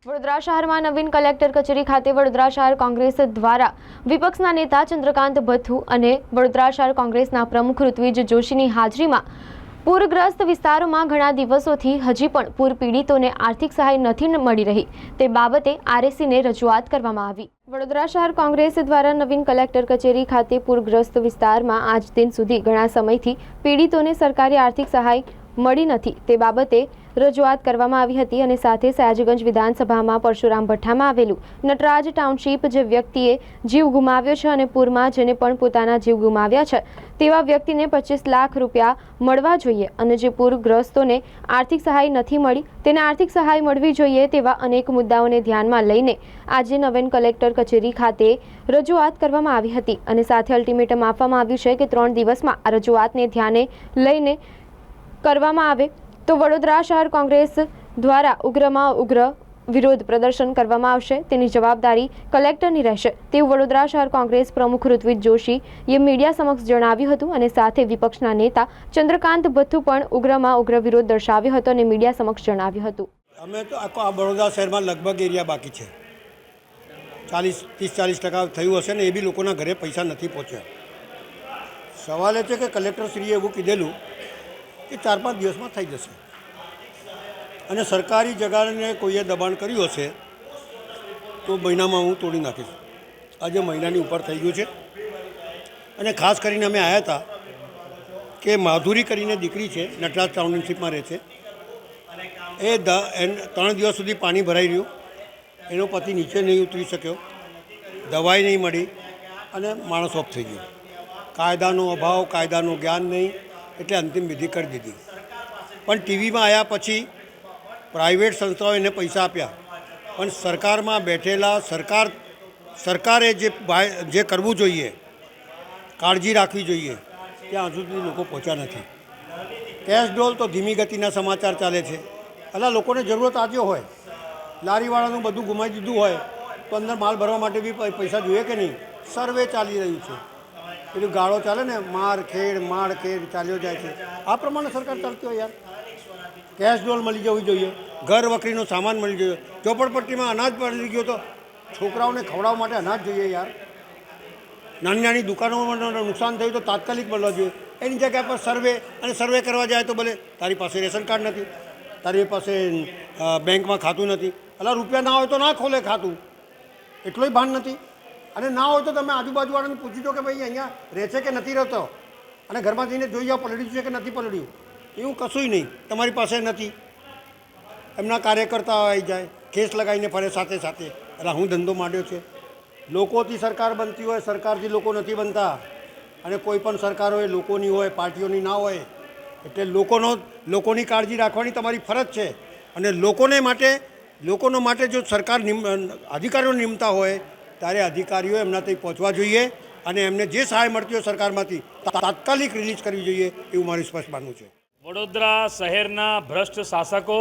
વડોદરા શહેરમાં નવીન કલેક્ટર કચેરી ખાતે વડોદરા શહેર કોંગ્રેસ દ્વારા વિપક્ષના નેતા ચંદ્રકાંત ભથ્થુ અને વડોદરા શહેર કોંગ્રેસના પ્રમુખ ઋત્વિજ જોશીની હાજરીમાં પૂરગ્રસ્ત વિસ્તારોમાં ઘણા દિવસોથી હજી પણ પૂર પીડિતોને આર્થિક સહાય નથી મળી રહી તે બાબતે આરએસીને રજૂઆત કરવામાં આવી। વડોદરા શહેર કોંગ્રેસ દ્વારા નવીન કલેક્ટર કચેરી ખાતે પૂરગ્રસ્ત વિસ્તારમાં આજ દિન સુધી ઘણા સમયથી પીડિતોને સરકારી આર્થિક સહાય મળી નથી તે બાબતે રજૂઆત કરવામાં આવી હતી અને સાથે સયાજીગંજ વિધાનસભામાં પરશુરામ ભઠ્ઠામાં આવેલું નટરાજ ટાઉનશીપ જે વ્યક્તિએ જીવ ગુમાવ્યો છે અને પૂરમાં જેને પણ પોતાના જીવ ગુમાવ્યા છે તેવા વ્યક્તિને 25 લાખ રૂપિયા મળવા જોઈએ અને જે પૂરગ્રસ્તોને આર્થિક સહાય નથી મળી તેને આર્થિક સહાય મળવી જોઈએ તેવા અનેક મુદ્દાઓને ધ્યાનમાં લઈને આજે નવીન કલેક્ટર કચેરી ખાતે રજૂઆત કરવામાં આવી હતી અને સાથે અલ્ટિમેટમ આપવામાં આવ્યું છે કે 3 દિવસમાં આ રજૂઆતને ધ્યાને લઈને કરવામાં આવે તો વડોદરા શહેર કોંગ્રેસ દ્વારા ઉગ્રમાં ઉગ્ર વિરોધ પ્રદર્શન કરવામાં આવશે તેની જવાબદારી કલેક્ટરની રહેશે તેવું વડોદરા શહેર કોંગ્રેસ પ્રમુખ ઋત્વિજ જોશીએ મીડિયા સમક્ષ જણાવ્યું હતું અને સાથે વિપક્ષના નેતા ચંદ્રકાંત ભથ્થુ પણ ઉગ્રમાં ઉગ્ર વિરોધ દર્શાવ્યો હતો અને મીડિયા સમક્ષ જણાવ્યું હતું। અમે તો આખો વડોદરા શહેરમાં લગભગ એરિયા બાકી છે, 30-40% થયું હશે ને એ બી લોકોના ઘરે પૈસા નથી પહોંચ્યા। સવાલ એ છે કે કલેક્ટરશ્રીએ એવું કીધેલું કે 4-5 દિવસમાં થઈ જશે અને સરકારી જગાને કોઈએ દબાણ કર્યું હશે તો મહિનામાં હું તોડી નાખીશ। આજે મહિનાની ઉપર થઈ ગયું છે અને ખાસ કરીને અમે આવ્યા હતા કે માધુરી કરીને દીકરી છે, નટરાજ ટાઉનશીપમાં રહે છે, એ 3 દિવસ સુધી પાણી ભરાઈ રહ્યું, એનો પતિ નીચે નહીં ઉતરી શક્યો, દવાઈ નહીં મળી અને માણસ ઓફ થઈ ગયો। કાયદાનો અભાવ, કાયદાનું જ્ઞાન નહીં એટલે અંતિમ વિધિ કરી દીધી। પણ ટીવીમાં આવ્યા પછી પ્રાઇવેટ સંસ્થાઓ એને પૈસા આપ્યા, પણ સરકારમાં બેઠેલા સરકારે જે કરવું જોઈએ, કાળજી રાખવી જોઈએ, ત્યાં સુધી લોકો પહોંચ્યા નથી। કેશ ડોલ તો ધીમી ગતિના સમાચાર ચાલે છે। એટલે લોકોને જરૂરત આજે હોય, લારીવાળાનું બધું ગુમાવી દીધું હોય તો અંદર માલ ભરવા માટે બી પૈસા જોઈએ કે નહીં? સર્વે ચાલી રહ્યું છે, પેલું ગાળો ચાલે ને, માળ ખેડ ચાલ્યો જાય છે, આ પ્રમાણે સરકાર ચાલતી હોય યાર। કેશ ડોલ મળી જવી જોઈએ, ઘર વખરીનો સામાન મળી જોઈએ, ઝોપડપટ્ટીમાં અનાજ મળી ગયો તો છોકરાઓને ખવડાવવા માટે અનાજ જોઈએ યાર। નાની નાની દુકાનોમાં નુકસાન થયું તો તાત્કાલિક મળવા જોઈએ, એની જગ્યા પર સર્વે કરવા જાય તો ભલે તારી પાસે રેશન કાર્ડ નથી, તારી પાસે બેંકમાં ખાતું નથી, એટલે રૂપિયા ના હોય તો ના ખોલે ખાતું, એટલોય ભાન નથી। અને ના હોય તો તમે આજુબાજુવાળાને પૂછી દો કે ભાઈ અહીંયા રહે છે કે નથી રહેતો, અને ઘરમાં જઈને જોઈ જાઓ પલળ્યું છે કે નથી પલળ્યું, એવું કશું નહીં તમારી પાસે નથી। એમના કાર્યકર્તા આવી જાય, કેસ લગાવીને ફરે સાથે સાથે, એટલે હું ધંધો માંડ્યો છે। લોકોથી સરકાર બનતી હોય, સરકારથી લોકો નથી બનતા, અને કોઈ પણ સરકાર હોય લોકોની હોય, પાર્ટીઓની ના હોય। એટલે લોકોની કાળજી રાખવાની તમારી ફરજ છે, અને લોકોનો માટે જો સરકાર અધિકારીઓ નિમતા હોય ત્યારે અધિકારીઓ એમના ત્યાં પહોંચવા જોઈએ અને એમને જે સહાય મળતી હોય સરકારમાંથી તાત્કાલિક રિલીઝ કરવી જોઈએ એવું મારું સ્પષ્ટ માનવું છે। વડોદરા શહેરના ભ્રષ્ટ શાસકો,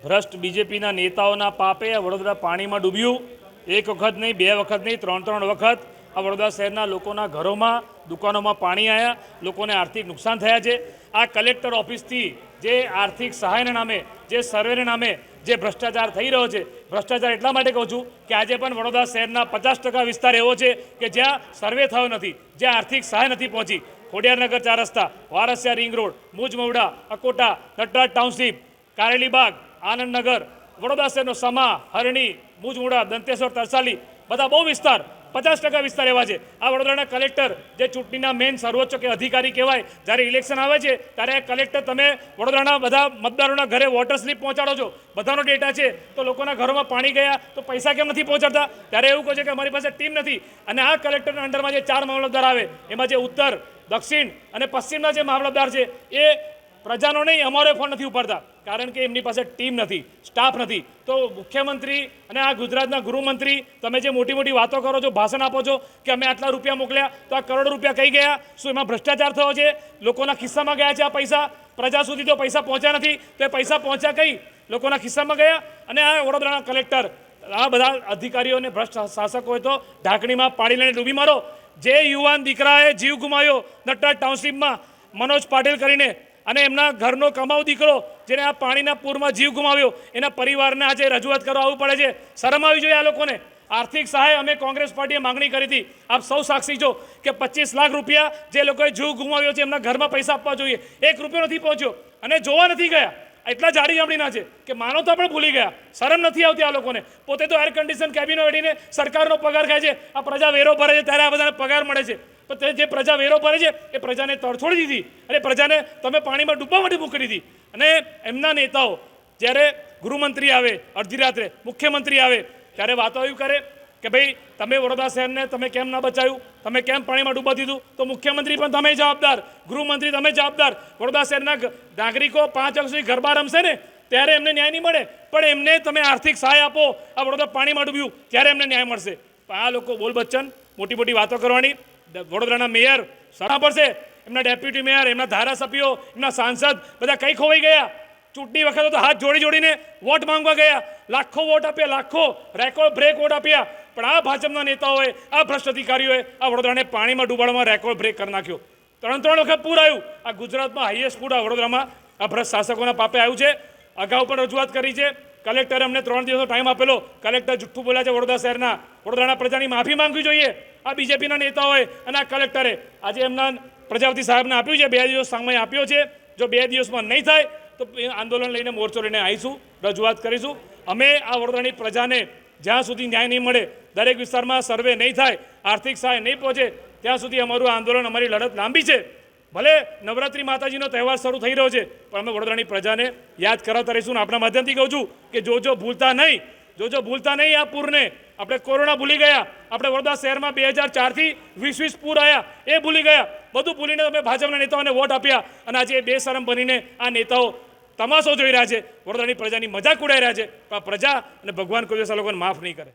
ભ્રષ્ટ બીજેપીના નેતાઓના પાપે આ વડોદરા પાણીમાં ડૂબ્યું। એક વખત નહીં, 2 વખત નહીં, 3 વખત આ વડોદરા શહેરના લોકોના ઘરોમાં, દુકાનોમાં પાણી આવ્યા, લોકોને આર્થિક નુકસાન થયા છે। આ કલેક્ટર ઓફિસથી જે આર્થિક સહાયના નામે, જે સર્વેના નામે જે ભ્રષ્ટાચાર થઈ રહ્યો છે, ભ્રષ્ટાચાર એટલા માટે કહું છું કે આજે પણ વડોદરા શહેરના 50% વિસ્તાર એવો છે કે જ્યાં સર્વે થયો નથી, જ્યાં આર્થિક સહાય નથી પહોંચી। ખોડિયારનગર 4 રસ્તા, Varasiya ring road, Mujmahuda, Akota, Natraj township, Karelibaug, Anandnagar, Vadodara શહેરનો સમા, હરણી, મુજમવડા, દંતેશ્વર, તરસાલી, બધા બહુ વિસ્તાર, 50% વિસ્તાર એવા છે। આ વડોદરાના કલેક્ટર જે ચૂંટણીના મેઇન સર્વોચ્ચ કે અધિકારી કહેવાય, જ્યારે ઇલેક્શન આવે છે ત્યારે કલેક્ટર તમે વડોદરાના બધા મતદારોના ઘરે વોટર સ્લીપ પહોંચાડો છો, બધાનો ડેટા છે, તો લોકોના ઘરોમાં પાણી ગયા તો પૈસા કેમ નથી પહોંચાડતા? ત્યારે એવું કહે છે કે અમારી પાસે ટીમ નથી। અને આ કલેક્ટરના અંડરમાં જે 4 મામલતદાર આવે એમાં જે ઉત્તર, દક્ષિણ અને પશ્ચિમના જે મામલતદાર છે એ પ્રજાનો નહીં, અમારો ફોન નથી ઉપાડતા, કારણ કે એમની પાસે ટીમ નથી, સ્ટાફ નથી। તો મુખ્યમંત્રી અને આ ગુજરાતના ગૃહમંત્રી તમે જે મોટી મોટી વાતો કરો છો, ભાષણ આપો છો કે અમે આટલા રૂપિયા મોકલ્યા, તો આ કરોડો રૂપિયા કઈ ગયા? શું એમાં ભ્રષ્ટાચાર થયો છે? લોકોના ખિસ્સામાં ગયા છે આ પૈસા? પ્રજા સુધી તો પૈસા પહોંચ્યા નથી, તો એ પૈસા પહોંચ્યા કઈ? લોકોના ખિસ્સામાં ગયા। અને આ વડોદરાના કલેક્ટર, આ બધા અધિકારીઓને ભ્રષ્ટ શાસકોએ તો ઢાંકણીમાં પાણી લઈને ડૂબી મારો। જે યુવાન દીકરાએ જીવ ગુમાવ્યો નટરાજ ટાઉનશીપમાં, મનોજ પાટીલ કરીને, અને એમના ઘરનો કમાઉ દીકરો જેને આ પાણીના પૂરમાં જીવ ગુમાવ્યો એના પરિવારને આજે રજૂઆત કરવા આવવું પડે છે. શરમ આવી જોઈએ આ લોકોને. આર્થિક સહાય અમે કોંગ્રેસ પાર્ટીએ માંગણી કરી હતી. આપ સૌ સાક્ષી છો કે 25 લાખ રૂપિયા જે લોકોએ જીવ ગુમાવ્યો છે એમના ઘરમાં પૈસા આપવા જોઈએ. 1 રૂપિયો નથી પહોંચ્યો અને જોવા નથી ગયા. એટલા જાડી જામડીના છે કે માનવતા પણ ભૂલી ગયા. શરમ નથી આવતી આ લોકોને. પોતે તો એર કન્ડિશન કેબિનો વેડીને સરકારનો પગાર ખાય છે. આ પ્રજા વેરો ભરે છે ત્યારે આ બધાને પગાર મળે છે. પણ જે પ્રજા વેરો ભરે છે એ પ્રજાને તડછોડી દીધી અને પ્રજાને તમે પાણીમાં ડૂબવા માટે મૂકી દીધી. અને એમના નેતાઓ જ્યારે ગૃહમંત્રી આવે અડધી રાત્રે, મુખ્યમંત્રી આવે ત્યારે વાતો એવું કરે કે ભાઈ તમે વડોદરા શહેરને તમે કેમ ના બચાવ્યું, તમે કેમ પાણીમાં ડૂબવા દીધું. તો મુખ્યમંત્રી પણ તમે જવાબદાર, ગૃહમંત્રી તમે જવાબદાર. વડોદરા શહેરના નાગરિકો 5 વાગ્યા સુધી ગરબા રમશે ને ત્યારે એમને ન્યાય નહીં મળે, પણ એમને તમે આર્થિક સહાય આપો. આ વડોદરા પાણીમાં ડૂબ્યું ત્યારે એમને ન્યાય મળશે. પણ આ લોકો બોલ બચ્ચન મોટી મોટી વાતો કરવાની. વડોદરાના મેયર સણા પડશે, એમના ડેપ્યુટી મેયર, એમના ધારાસભ્યો, એમના સાંસદ બધા કઈ ખોવાઈ ગયા. ચૂંટણી વખતે તો હાથ જોડીને વોટ માંગવા ગયા, લાખો વોટ આપ્યા, લાખો રેકોર્ડ બ્રેક વોટ આપ્યા. પણ આ ભાજપના નેતાઓએ, આ ભ્રષ્ટ અધિકારીઓએ આ વડોદરાને પાણીમાં ડૂબાડવામાં રેકોર્ડ બ્રેક કરી નાખ્યો. 3 વખત પૂર આવ્યું. આ ગુજરાતમાં હાઈએસ્ટ પૂર આ વડોદરામાં આ ભ્રષ્ટ શાસકોના પાપે આવ્યું છે. અગાઉ પણ રજૂઆત કરી છે. કલેક્ટરે અમને 3 દિવસનો ટાઈમ આપેલો. કલેક્ટર જુઠ્ઠું બોલ્યા છે. વડોદરાના પ્રજાની માફી માંગવી જોઈએ આ બીજેપીના નેતાઓએ અને આ કલેક્ટરે. આજે એમના પ્રજાપતિ સાહેબને આપ્યું છે 2 દિવસ સમય આપ્યો છે. જો 2 દિવસમાં નહીં થાય તો આંદોલન લઈને મોરચો લઈને આવીશું, રજૂઆત કરીશું. અમે આ વડોદરાની પ્રજાને જ્યાં સુધી ન્યાય નહીં મળે, દરેક વિસ્તારમાં સર્વે નહીં થાય, આર્થિક સહાય નહીં પહોંચે ત્યાં સુધી અમારું આંદોલન, અમારી લડત લાંબી છે. ભલે નવરાત્રિ માતાજીનો તહેવાર શરૂ થઈ રહ્યો છે પણ અમે વડોદરાની પ્રજાને યાદ કરાવતા રહીશું. આપણા માધ્યમથી કહું છું કે જો ભૂલતા નહીં આ પૂરને. આપણે કોરોના ભૂલી ગયા, આપણે વડોદરા શહેરમાં 2004થી 20 પૂર આવ્યા એ ભૂલી ગયા. બધું ભૂલીને તમે ભાજપના નેતાઓને વોટ આપ્યા અને આજે એ બેશરમ બનીને આ નેતાઓ તમાશો જોઈ રહ્યા છે, વડોદરાની પ્રજાની મજાક ઉડાઈ રહ્યા છે. પણ આ પ્રજા અને ભગવાન કોઈ દિવસ આ લોકોને માફ નહીં કરે.